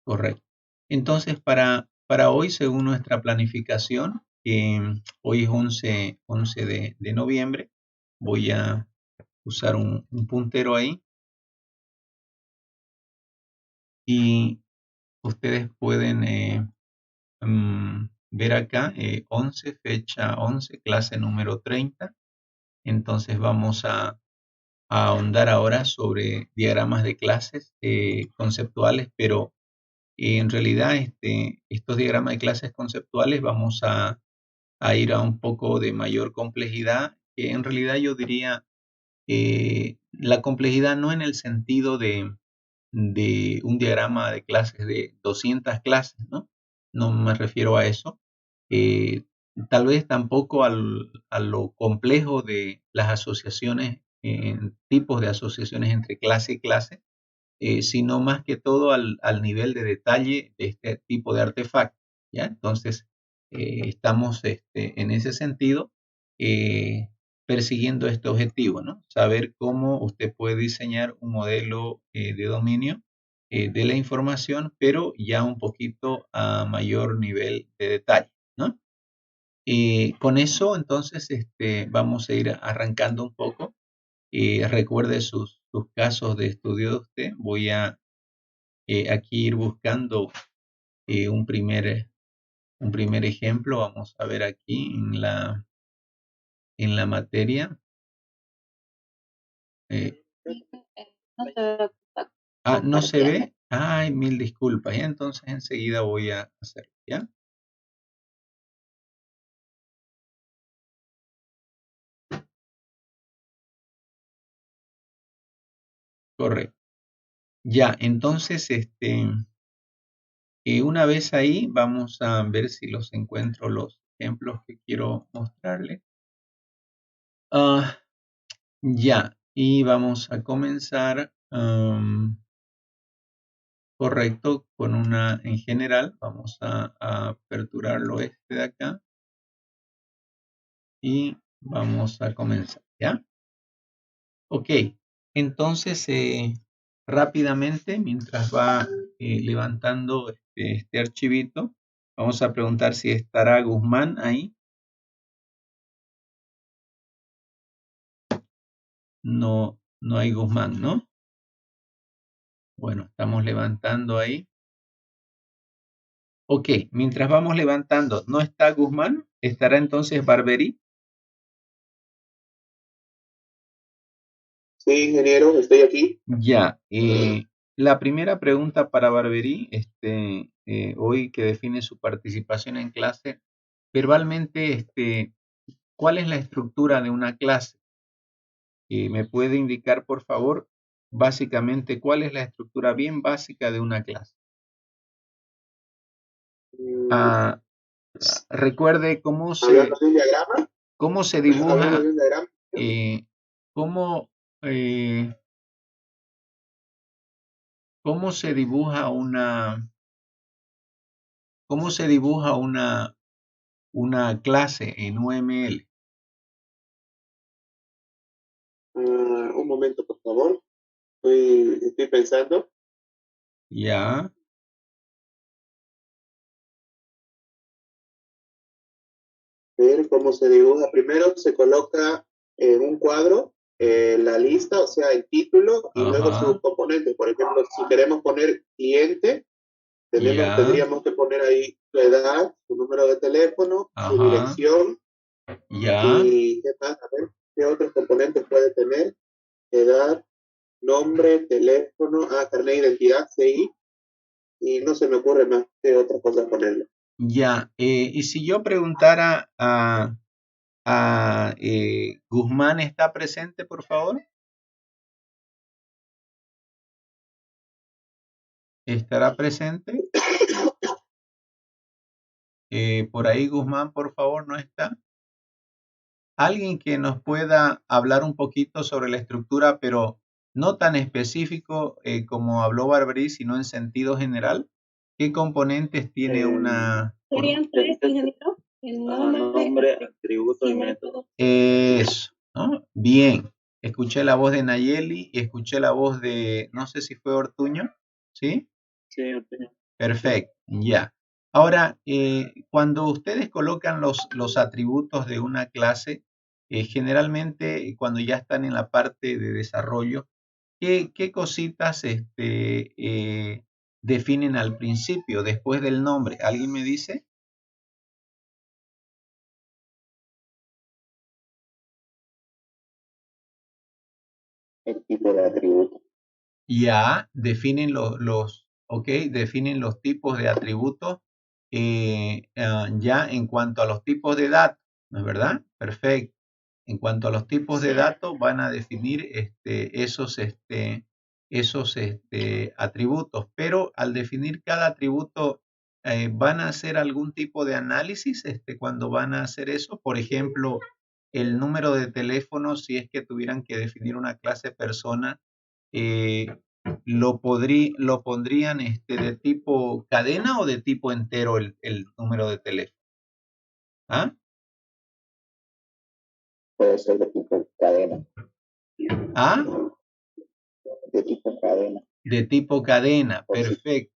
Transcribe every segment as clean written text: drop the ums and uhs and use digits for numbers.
Correcto. Entonces, para hoy, según nuestra planificación, hoy es 11 de noviembre, voy a usar un puntero ahí y ustedes pueden ver acá 11, fecha 11, clase número 30. Entonces vamos a ahondar ahora sobre diagramas de clases conceptuales, pero en realidad estos diagramas de clases conceptuales vamos a ir a un poco de mayor complejidad, que en realidad yo diría la complejidad no en el sentido de un diagrama de clases de 200 clases, ¿no? No me refiero a eso. Eh, Tal vez tampoco a lo complejo de las asociaciones, tipos de asociaciones entre clase y clase, sino más que todo al nivel de detalle de este tipo de artefacto, ¿ya? Entonces, estamos en ese sentido eh, persiguiendo este objetivo, ¿no? Saber cómo usted puede diseñar un modelo de dominio de la información, pero ya un poquito a mayor nivel de detalle, ¿no? Con eso, entonces, vamos a ir arrancando un poco. Recuerde sus casos de estudio de usted. Voy a aquí ir buscando eh, un primer, un primer ejemplo. Vamos a ver aquí en la materia. Eh, ¿No se ve? Ay, mil disculpas. Y entonces enseguida voy a hacerlo, ¿ya? Correcto. Ya, entonces, una vez ahí, vamos a ver si los encuentro los ejemplos que quiero mostrarles. Ya, y vamos a comenzar. Correcto, con una en general, vamos a aperturarlo de acá y vamos a comenzar, ¿ya? Ok, entonces rápidamente, mientras va levantando este archivito, vamos a preguntar si estará Guzmán ahí. No, no hay Guzmán, ¿no? Bueno, estamos levantando ahí. Ok, mientras vamos levantando, ¿no está Guzmán? ¿Estará entonces Barberí? Sí, ingeniero, estoy aquí. Ya, la primera pregunta para Barberí, hoy que define su participación en clase, verbalmente, ¿cuál es la estructura de una clase? ¿Me puede indicar, por favor, básicamente cuál es la estructura bien básica de una clase? Ah, recuerde Hablando de un diagrama, cómo se hablando dibuja, de un diagrama, cómo, eh, cómo se dibuja cómo se dibuja una clase en UML. un momento, por favor. Estoy pensando. Ya, Ver cómo se dibuja. Primero se coloca en un cuadro la lista, o sea, el título, y luego sus ajá, componentes. Por ejemplo, si queremos poner cliente, ya, tendríamos que poner ahí su edad, su número de teléfono, su ajá, dirección ya, y qué más, a ver, qué otros componentes puede tener. Edad, nombre, teléfono, carnet de identidad, CI, y no se me ocurre más qué otras cosas ponerle. ya. Y si yo preguntara a Guzmán, ¿está presente, por favor? ¿Estará presente? Por ahí Guzmán, por favor, ¿no está? Alguien que nos pueda hablar un poquito sobre la estructura, pero no tan específico como habló Barberí, sino en sentido general. ¿Qué componentes tiene una... Serían tres, ingeniero. El Nombre, atributo y método. Eso, ¿no? Bien. Escuché la voz de Nayeli y escuché la voz de, no sé si fue Ortuño, ¿sí? Sí, Perfecto, ya. Ahora, cuando ustedes colocan los atributos de una clase, generalmente cuando ya están en la parte de desarrollo, ¿qué cositas definen al principio, después del nombre? ¿Alguien me dice? El tipo de atributo. Ya definen definen los tipos de atributos ya en cuanto a los tipos de datos, ¿no es verdad? Perfecto. En cuanto a los tipos de datos, van a definir esos atributos, pero al definir cada atributo, ¿van a hacer algún tipo de análisis cuando van a hacer eso? Por ejemplo, el número de teléfono, si es que tuvieran que definir una clase persona, eh, lo pondrían de tipo cadena o de tipo entero el número de teléfono. ¿Ah? Puede ser de tipo cadena. ¿Ah? De tipo cadena. De tipo cadena, perfecto.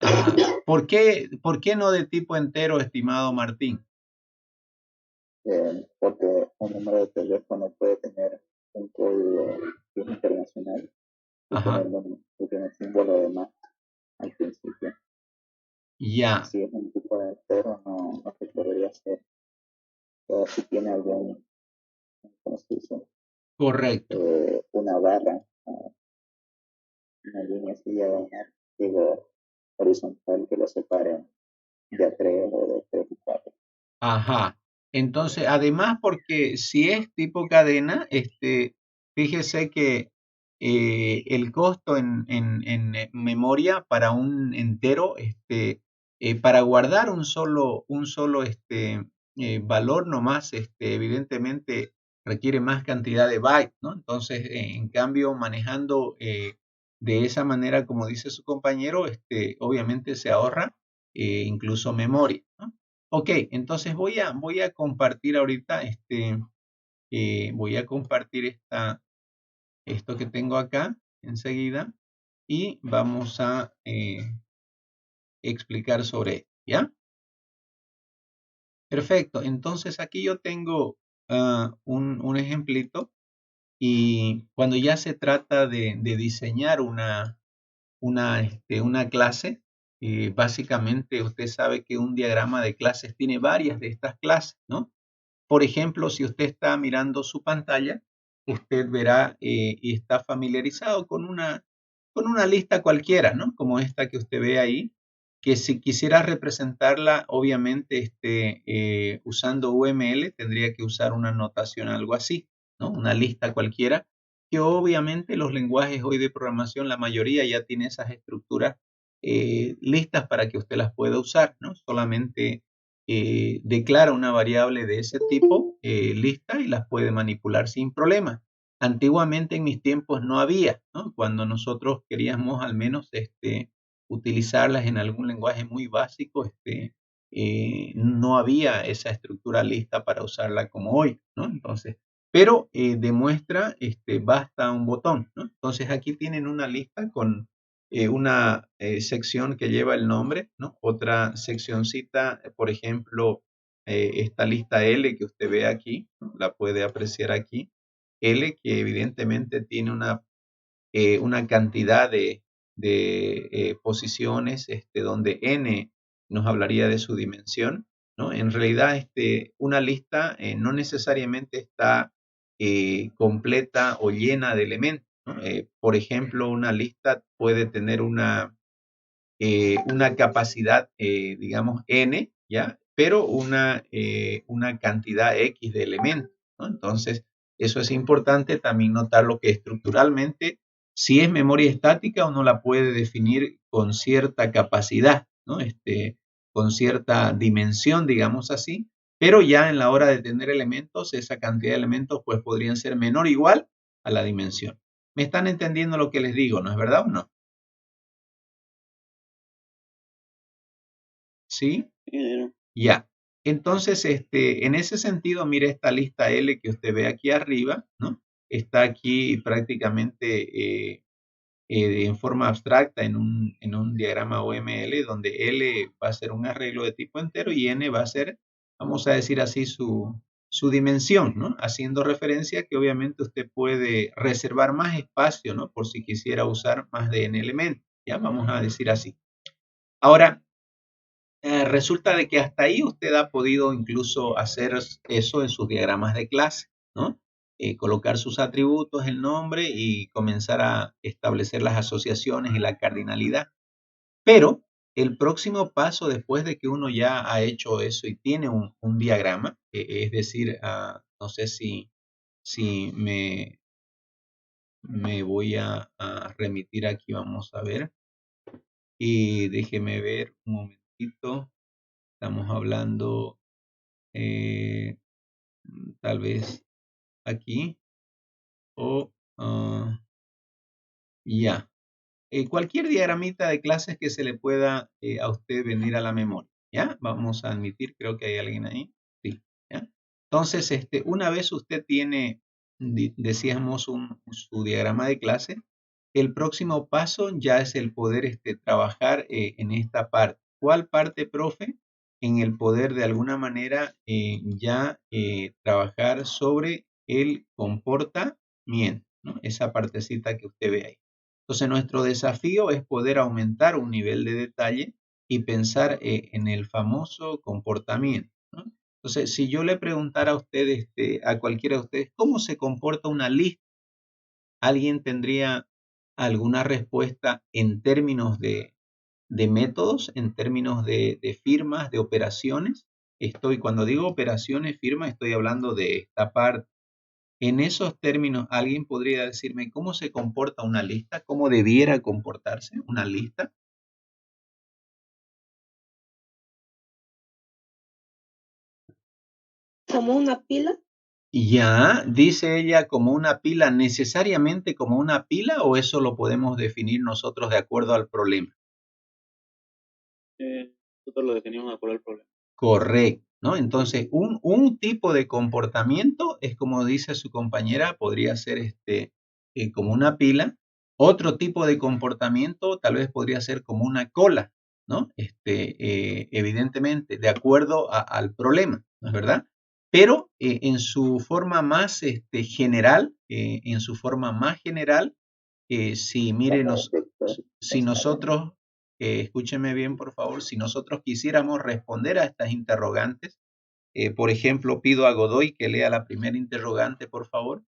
Ajá. ¿Por qué no de tipo entero, estimado Martín? Porque un número de teléfono puede tener un código internacional y tener símbolo de más al principio. Ya. Si es un tipo de entero, no se podría hacer. O si tiene algún, ¿cómo se dice? Correcto. Una barra, una línea así diagonal, digo, horizontal que lo separe de A3 o de 3 y 4. Ajá. Entonces, además, porque si es tipo cadena, fíjese que el costo en memoria para un entero, para guardar un solo valor nomás, evidentemente requiere más cantidad de bytes, ¿no? Entonces, en cambio, manejando de esa manera, como dice su compañero, obviamente se ahorra incluso memoria, ¿no? Ok, entonces voy a compartir ahorita, voy a compartir esto que tengo acá enseguida y vamos a explicar sobre esto, ¿ya? Perfecto, entonces aquí yo tengo un ejemplito y cuando ya se trata de diseñar una clase, básicamente usted sabe que un diagrama de clases tiene varias de estas clases, ¿no? Por ejemplo, si usted está mirando su pantalla, usted verá y está familiarizado con una lista cualquiera, ¿no? Como esta que usted ve ahí, que si quisiera representarla, obviamente, usando UML, tendría que usar una notación, algo así, ¿no? Una lista cualquiera, que obviamente los lenguajes hoy de programación, la mayoría ya tiene esas estructuras listas para que usted las pueda usar, ¿no? Solamente declara una variable de ese tipo lista y las puede manipular sin problema. Antiguamente en mis tiempos no había, ¿no? Cuando nosotros queríamos al menos utilizarlas en algún lenguaje muy básico, no había esa estructura lista para usarla como hoy, ¿no? Entonces, pero demuestra, basta un botón, ¿no? Entonces aquí tienen una lista con una sección que lleva el nombre, ¿no? Otra seccioncita, por ejemplo, esta lista L que usted ve aquí, ¿no? La puede apreciar aquí. L que evidentemente tiene una cantidad de posiciones donde N nos hablaría de su dimensión, ¿no? En realidad, una lista no necesariamente está completa o llena de elementos, ¿no? Por ejemplo, una lista puede tener una capacidad, digamos, N, ¿ya? Pero una cantidad X de elementos, ¿no? Entonces, eso es importante también notar lo que estructuralmente, si es memoria estática, uno la puede definir con cierta capacidad, ¿no? Con cierta dimensión, digamos así, pero ya en la hora de tener elementos, esa cantidad de elementos pues podrían ser menor o igual a la dimensión. ¿Me están entendiendo lo que les digo, no es verdad o no? ¿Sí? Ya. Entonces, en ese sentido, mire esta lista L que usted ve aquí arriba, ¿no? Está aquí prácticamente en forma abstracta en un diagrama OML, donde L va a ser un arreglo de tipo entero y N va a ser, vamos a decir así, su dimensión, ¿no? Haciendo referencia que obviamente usted puede reservar más espacio, ¿no? Por si quisiera usar más de N elementos, ¿ya? Vamos a decir así. Ahora, resulta de que hasta ahí usted ha podido incluso hacer eso en sus diagramas de clase, ¿no? Colocar sus atributos, el nombre y comenzar a establecer las asociaciones y la cardinalidad. Pero el próximo paso después de que uno ya ha hecho eso y tiene un diagrama, es decir, no sé si me voy a remitir aquí, vamos a ver, y déjeme ver un momentito, estamos hablando tal vez aquí o ya. Cualquier diagramita de clases que se le pueda a usted venir a la memoria, ¿ya? Vamos a admitir, creo que hay alguien ahí. Sí, ¿ya? Entonces, una vez usted tiene, decíamos, su diagrama de clase, el próximo paso ya es el poder trabajar en esta parte. ¿Cuál parte, profe? En el poder de alguna manera ya trabajar sobre el comportamiento, ¿no? Esa partecita que usted ve ahí. Entonces, nuestro desafío es poder aumentar un nivel de detalle y pensar en el famoso comportamiento, ¿no? Entonces, si yo le preguntara a ustedes, a cualquiera de ustedes, ¿cómo se comporta una lista? ¿Alguien tendría alguna respuesta en términos de métodos, en términos de firmas, de operaciones? Cuando digo operaciones, firmas, estoy hablando de esta parte. En esos términos, ¿alguien podría decirme cómo se comporta una lista? ¿Cómo debiera comportarse una lista? Como una pila. Ya, dice ella, como una pila, necesariamente como una pila, o eso lo podemos definir nosotros de acuerdo al problema. Nosotros lo definimos de acuerdo al problema. Correcto, ¿no? Entonces, un tipo de comportamiento es como dice su compañera, podría ser como una pila. Otro tipo de comportamiento tal vez podría ser como una cola, ¿no? Evidentemente, de acuerdo al problema, ¿no es verdad? Pero en su forma más general, si mire, si nosotros, escúcheme bien por favor, si nosotros quisiéramos responder a estas interrogantes, por ejemplo, pido a Godoy que lea la primera interrogante, por favor.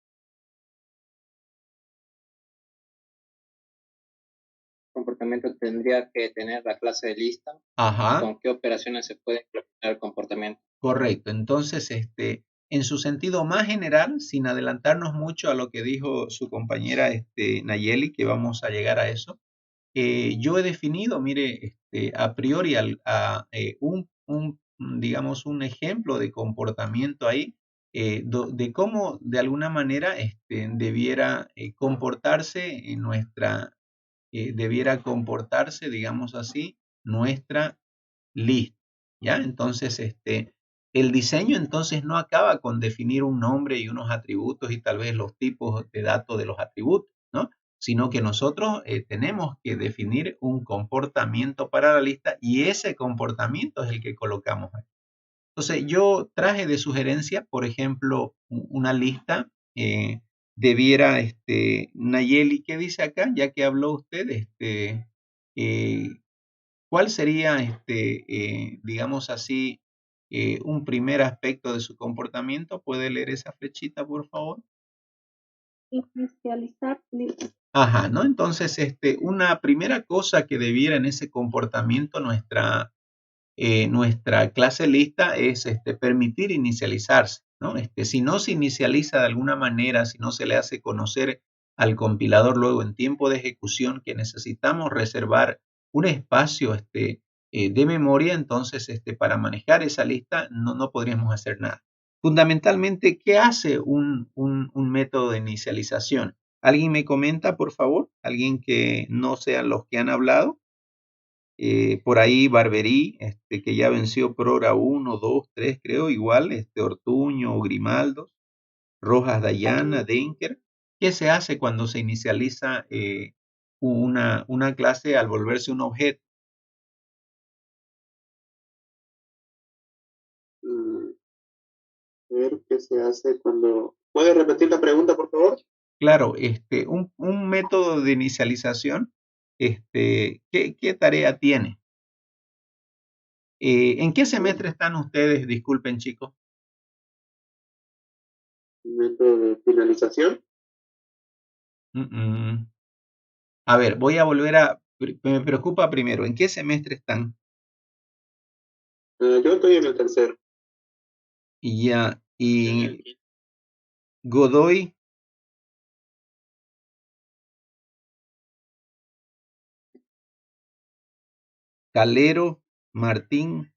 Comportamiento tendría que tener la clase de lista. Ajá. ¿Con qué operaciones se puede implementar el comportamiento? Correcto. Entonces, en su sentido más general, sin adelantarnos mucho a lo que dijo su compañera Nayeli, que vamos a llegar a eso, yo he definido, mire, a priori digamos, un ejemplo de comportamiento ahí, de cómo de alguna manera debiera comportarse digamos así, nuestra lista, ¿ya? Entonces, el diseño entonces no acaba con definir un nombre y unos atributos y tal vez los tipos de datos de los atributos, ¿no? Sino que nosotros tenemos que definir un comportamiento para la lista y ese comportamiento es el que colocamos ahí. Entonces, yo traje de sugerencia, por ejemplo, una lista, debiera, Nayeli, ¿qué dice acá? Ya que habló usted, eh, ¿cuál sería, digamos así, un primer aspecto de su comportamiento? ¿Puede leer esa flechita, por favor? Inicializar lista. Ajá, ¿no? Entonces, una primera cosa que debiera en ese comportamiento nuestra clase lista es permitir inicializarse, ¿no? Si no se inicializa de alguna manera, si no se le hace conocer al compilador luego en tiempo de ejecución que necesitamos reservar un espacio de memoria, entonces para manejar esa lista no podríamos hacer nada. Fundamentalmente, ¿qué hace un método de inicialización? ¿Alguien me comenta, por favor? ¿Alguien que no sean los que han hablado? Por ahí Barberí, que ya venció Prora 1, 2, 3, creo, igual, Ortuño, Grimaldo, Rojas Dayana, Denker. ¿Qué se hace cuando se inicializa una clase al volverse un objeto. Ver qué se hace cuando... ¿Puede repetir la pregunta, por favor? Claro, un método de inicialización, ¿qué tarea tiene? ¿En qué semestre están ustedes? Disculpen, chicos. Método de finalización. A ver, voy a volver a... Me preocupa primero, ¿en qué semestre están? Yo estoy en el tercero. Y ya, y Godoy, Calero, Martín,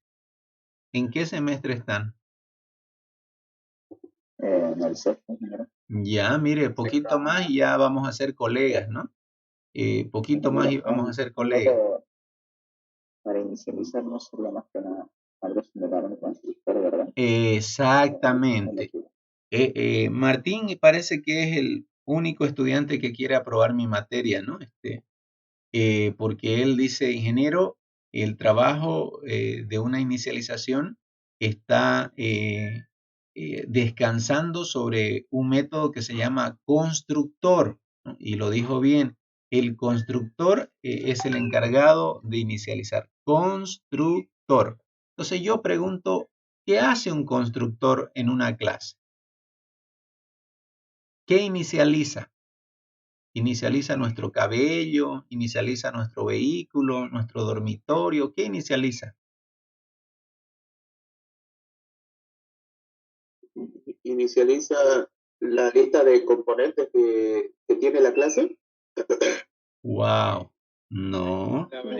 ¿en qué semestre están? En el sexto, ingeniero. Ya, mire, poquito más y ya vamos a ser colegas, ¿no? Poquito más y vamos a ser colegas. Para inicializar no sería más que nada algo similar a un constructor, ¿verdad? Exactamente. Martín parece que es el único estudiante que quiere aprobar mi materia, ¿no? Porque él dice, ingeniero, el trabajo de una inicialización está descansando sobre un método que se llama constructor, ¿no? Y lo dijo bien, el constructor es el encargado de inicializar. Constructor. Entonces yo pregunto, ¿qué hace un constructor en una clase? ¿Qué inicializa? Inicializa nuestro cabello, inicializa nuestro vehículo, nuestro dormitorio. ¿Qué inicializa? Inicializa la lista de componentes que tiene la clase. Wow. No. Todo.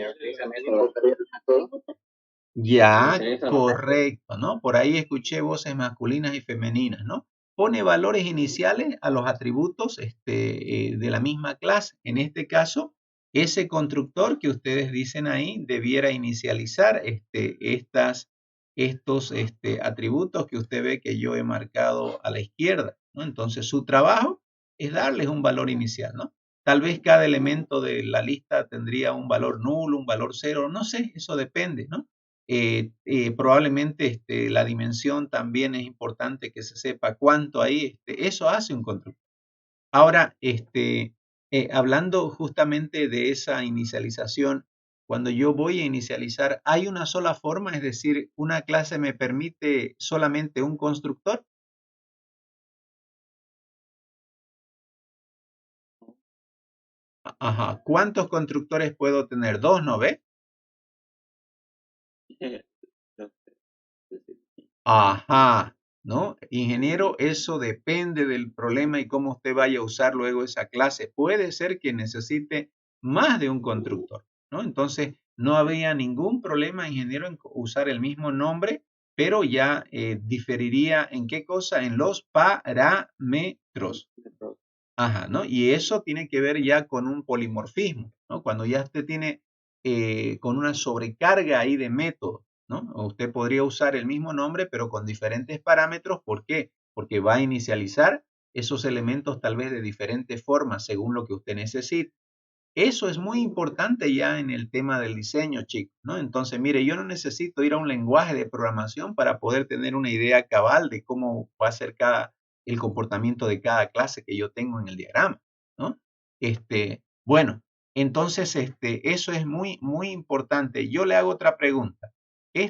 Ya, Inicializa los correcto, ¿no? Por ahí escuché voces masculinas y femeninas, ¿no? Pone valores iniciales a los atributos de la misma clase. En este caso, ese constructor que ustedes dicen ahí debiera inicializar estos atributos que usted ve que yo he marcado a la izquierda, ¿no? Entonces, su trabajo es darles un valor inicial, ¿no? Tal vez cada elemento de la lista tendría un valor nulo, un valor cero, no sé, eso depende, ¿no? Probablemente la dimensión también es importante que se sepa cuánto hay, eso hace un constructor. Ahora, hablando justamente de esa inicialización, cuando yo voy a inicializar, ¿hay una sola forma? Es decir, ¿una clase me permite solamente un constructor? Ajá. ¿Cuántos constructores puedo tener? ¿Dos, no ve? Ajá, ¿no? Ingeniero, eso depende del problema y cómo usted vaya a usar luego esa clase. Puede ser que necesite más de un constructor, ¿no? Entonces, no habría ningún problema, ingeniero, en usar el mismo nombre, pero ya diferiría en qué cosa, en los parámetros. Ajá, ¿no? Y eso tiene que ver ya con un polimorfismo, ¿no? Cuando ya usted tiene con una sobrecarga ahí de métodos, ¿no? Usted podría usar el mismo nombre, pero con diferentes parámetros. ¿Por qué? Porque va a inicializar esos elementos tal vez de diferentes formas según lo que usted necesite. Eso es muy importante ya en el tema del diseño, chicos, ¿no? Entonces, mire, yo no necesito ir a un lenguaje de programación para poder tener una idea cabal de cómo va a ser el comportamiento de cada clase que yo tengo en el diagrama, ¿no? Bueno, entonces, eso es muy, muy importante. Yo le hago otra pregunta.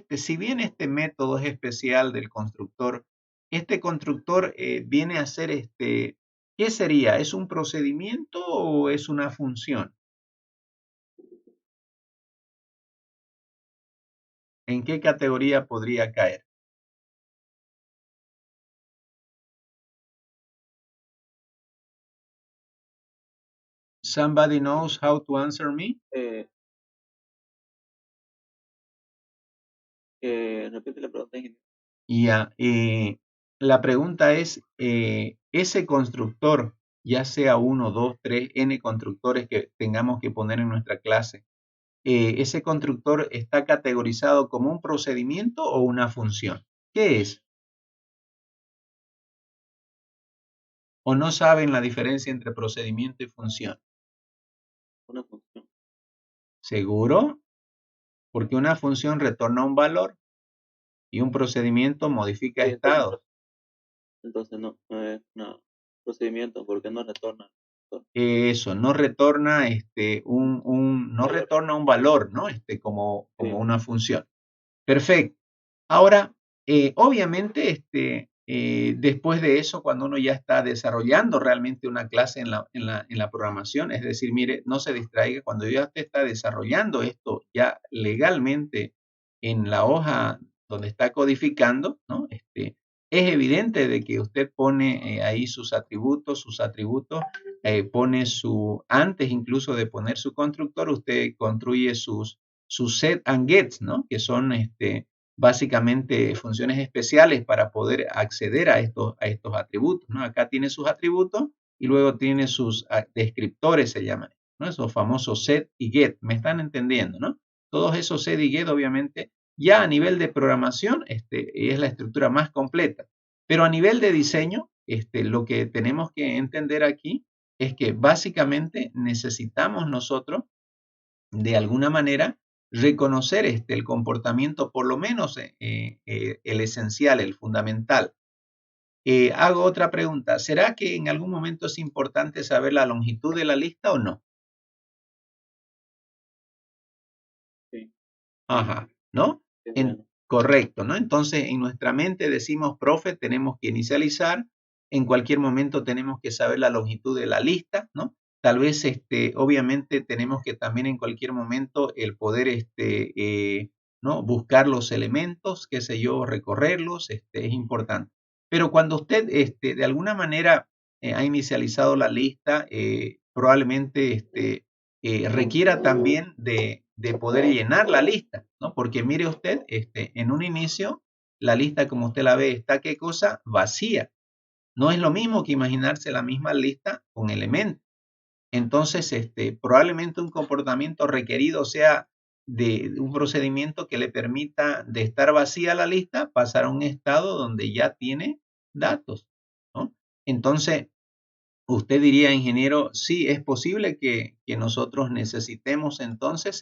Si bien este método es especial del constructor, este constructor viene a ser ¿qué sería? ¿Es un procedimiento o es una función? ¿En qué categoría podría caer? Somebody knows how to answer me? Repite la pregunta. Ya, la pregunta es, ese constructor, ya sea uno, dos, tres, n constructores que tengamos que poner en nuestra clase, ¿ese constructor está categorizado como un procedimiento o una función? ¿Qué es? ¿O no saben la diferencia entre procedimiento y función? Una función. ¿Seguro? Porque una función retorna un valor y un procedimiento modifica Sí, estados. entonces no es un procedimiento porque no retorna. Eso, no retorna no retorna un valor, ¿no? Como Sí. una función. Perfecto. Ahora, obviamente, después de eso, cuando uno ya está desarrollando realmente una clase en la programación, es decir, mire, no se distraiga, cuando ya usted está desarrollando esto ya legalmente en la hoja donde está codificando, ¿no? Es evidente de que usted pone ahí sus atributos, pone antes incluso de poner su constructor, usted construye sus set and gets, ¿no? Que son básicamente funciones especiales para poder acceder a estos atributos, ¿no? Acá tiene sus atributos y luego tiene sus descriptores, se llaman, ¿no? Esos famosos set y get, ¿me están entendiendo, no? Todos esos set y get, obviamente, ya a nivel de programación, es la estructura más completa. Pero a nivel de diseño, lo que tenemos que entender aquí es que básicamente necesitamos nosotros, de alguna manera, reconocer el comportamiento, por lo menos el esencial, el fundamental. Hago otra pregunta. ¿Será que en algún momento es importante saber la longitud de la lista o no? Sí. Ajá, ¿no? Sí, bueno. Correcto, ¿no? Entonces, en nuestra mente decimos, profe, tenemos que inicializar, en cualquier momento tenemos que saber la longitud de la lista, ¿no? Tal vez, obviamente, tenemos que también en cualquier momento el poder, ¿no? Buscar los elementos, qué sé yo, recorrerlos, es importante. Pero cuando usted, de alguna manera, ha inicializado la lista, probablemente, requiera también de poder llenar la lista, ¿no? Porque mire usted, en un inicio, la lista como usted la ve está, ¿qué cosa? Vacía. No es lo mismo que imaginarse la misma lista con elementos. Entonces, probablemente un comportamiento requerido sea de un procedimiento que le permita, de estar vacía la lista, pasar a un estado donde ya tiene datos, ¿no? Entonces, usted diría, ingeniero, sí, es posible que nosotros necesitemos entonces,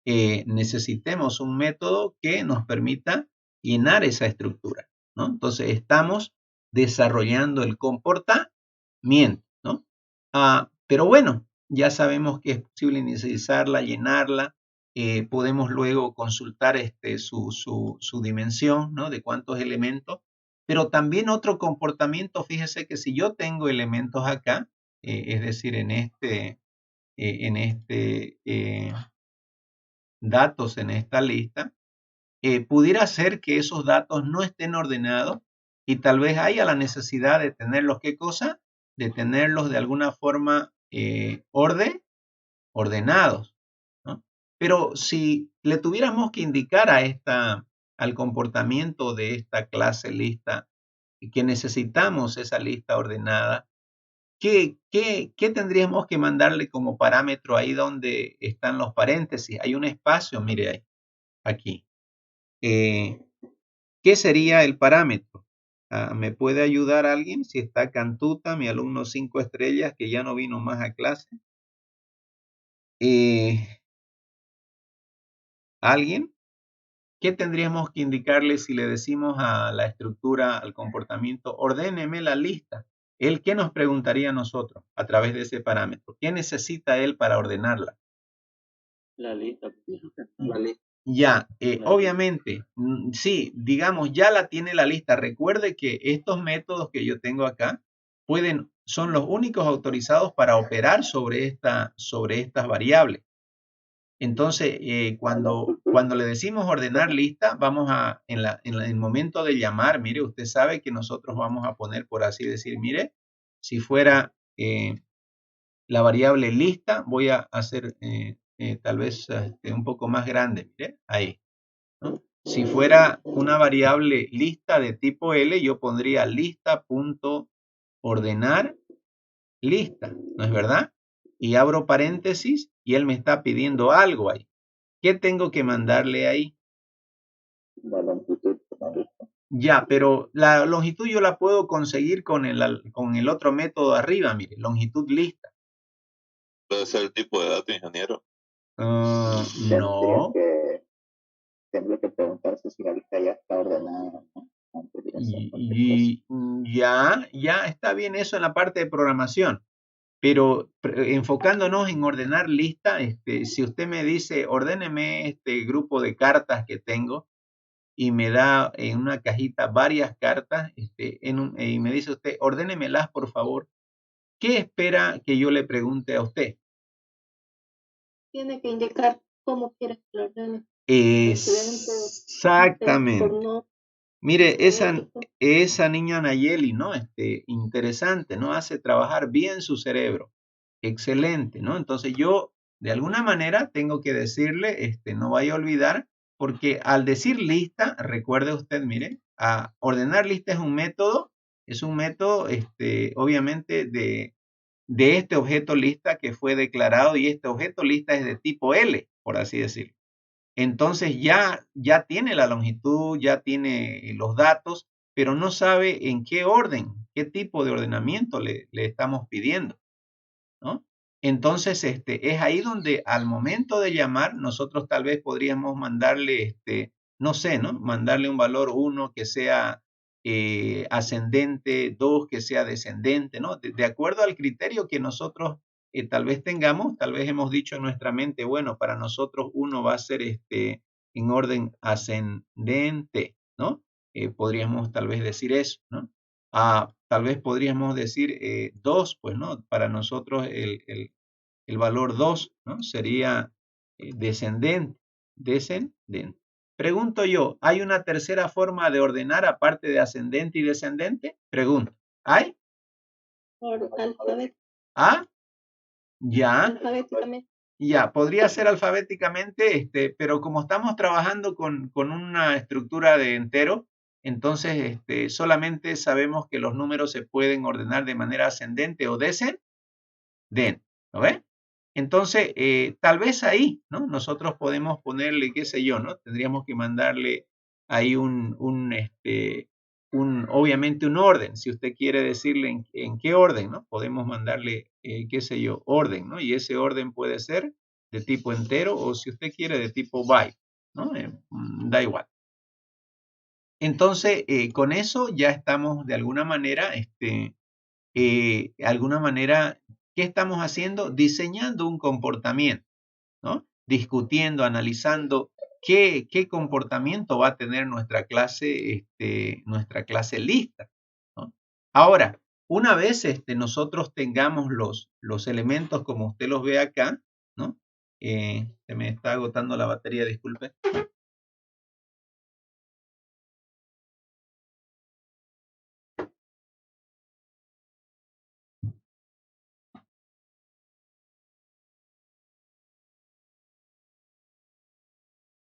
necesitemos un método que nos permita llenar esa estructura, ¿no? Entonces, estamos desarrollando el comportamiento, ¿no? Pero bueno, ya sabemos que es posible inicializarla, llenarla, podemos luego consultar su dimensión, ¿no? De cuántos elementos. Pero también otro comportamiento, fíjese que si yo tengo elementos acá, es decir, datos en esta lista, pudiera ser que esos datos no estén ordenados y tal vez haya la necesidad de tenerlos, ¿qué cosa? De tenerlos de alguna forma ordenados, ¿no? Pero si le tuviéramos que indicar al comportamiento de esta clase lista, que necesitamos esa lista ordenada, ¿qué tendríamos que mandarle como parámetro ahí donde están los paréntesis? Hay un espacio, mire ahí, aquí. ¿Qué sería el parámetro? ¿Me puede ayudar alguien? Si está Cantuta, mi alumno 5 estrellas, que ya no vino más a clase. ¿Alguien? ¿Qué tendríamos que indicarle si le decimos a la estructura, al comportamiento, ordéneme la lista? ¿Él qué nos preguntaría a nosotros a través de ese parámetro? ¿Qué necesita él para ordenarla? La lista. La lista. Ya, obviamente, sí, digamos, ya la tiene la lista. Recuerde que estos métodos que yo tengo acá son los únicos autorizados para operar sobre estas variables. Entonces, cuando le decimos ordenar lista, vamos en el momento de llamar, mire, usted sabe que nosotros vamos a poner, por así decir, mire, si fuera la variable lista, voy a hacer tal vez un poco más grande, mire, ahí, ¿no? Si fuera una variable lista de tipo L, yo pondría lista.ordenar lista, ¿no es verdad? Y abro paréntesis y él me está pidiendo algo ahí. ¿Qué tengo que mandarle ahí? La longitud de la lista. Ya, pero la longitud yo la puedo conseguir con el otro método arriba, mire, longitud lista. ¿Puede ser el tipo de dato, ingeniero? No. Tendría que preguntarse si la lista ya está ordenada, ¿no? Antes de hacer cualquier cosa. Ya está bien eso en la parte de programación, pero enfocándonos en ordenar lista, si usted me dice, ordéneme este grupo de cartas que tengo y me da en una cajita varias cartas, y me dice usted, ordénemelas por favor, ¿qué espera que yo le pregunte a usted? Tiene que indicar cómo quiere que lo ordene. Exactamente. Por Mire, esa niña Nayeli, ¿no? Interesante, ¿no? Hace trabajar bien su cerebro. Excelente, ¿no? Entonces yo, de alguna manera, tengo que decirle, no vaya a olvidar, porque al decir lista, recuerde usted, mire, a ordenar lista es un método, obviamente, de este objeto lista que fue declarado, y este objeto lista es de tipo L, por así decirlo. Entonces ya tiene la longitud, ya tiene los datos, pero no sabe en qué orden, qué tipo de ordenamiento le estamos pidiendo, ¿no? Entonces, es ahí donde al momento de llamar, nosotros tal vez podríamos mandarle, no sé, ¿no? Mandarle un valor 1 que sea ascendente, 2 que sea descendente, ¿no? De acuerdo al criterio que nosotros tal vez tengamos, tal vez hemos dicho en nuestra mente, bueno, para nosotros 1 va a ser en orden ascendente, ¿no? Podríamos tal vez decir eso, ¿no? Tal vez podríamos decir 2, pues, ¿no? Para nosotros el valor 2, ¿no? Sería descendente. Pregunto yo, ¿hay una tercera forma de ordenar aparte de ascendente y descendente? Pregunto, ¿hay? Por alfabeto. ¿Ah? Ya. Alfabéticamente. Ya, podría ser alfabéticamente, pero como estamos trabajando con una estructura de entero, entonces solamente sabemos que los números se pueden ordenar de manera ascendente o descendente, ¿no ve? Entonces, tal vez ahí, ¿no? Nosotros podemos ponerle, qué sé yo, ¿no? Tendríamos que mandarle ahí obviamente un orden, si usted quiere decirle en qué orden, ¿no? Podemos mandarle, qué sé yo, orden, ¿no? Y ese orden puede ser de tipo entero o si usted quiere de tipo byte, ¿no? Da igual. Entonces, con eso ya estamos de alguna manera, ¿qué estamos haciendo? Diseñando un comportamiento, ¿no? Discutiendo, analizando qué comportamiento va a tener nuestra clase lista, ¿no? Ahora, una vez nosotros tengamos los elementos como usted los ve acá, ¿no? Se me está agotando la batería, disculpe.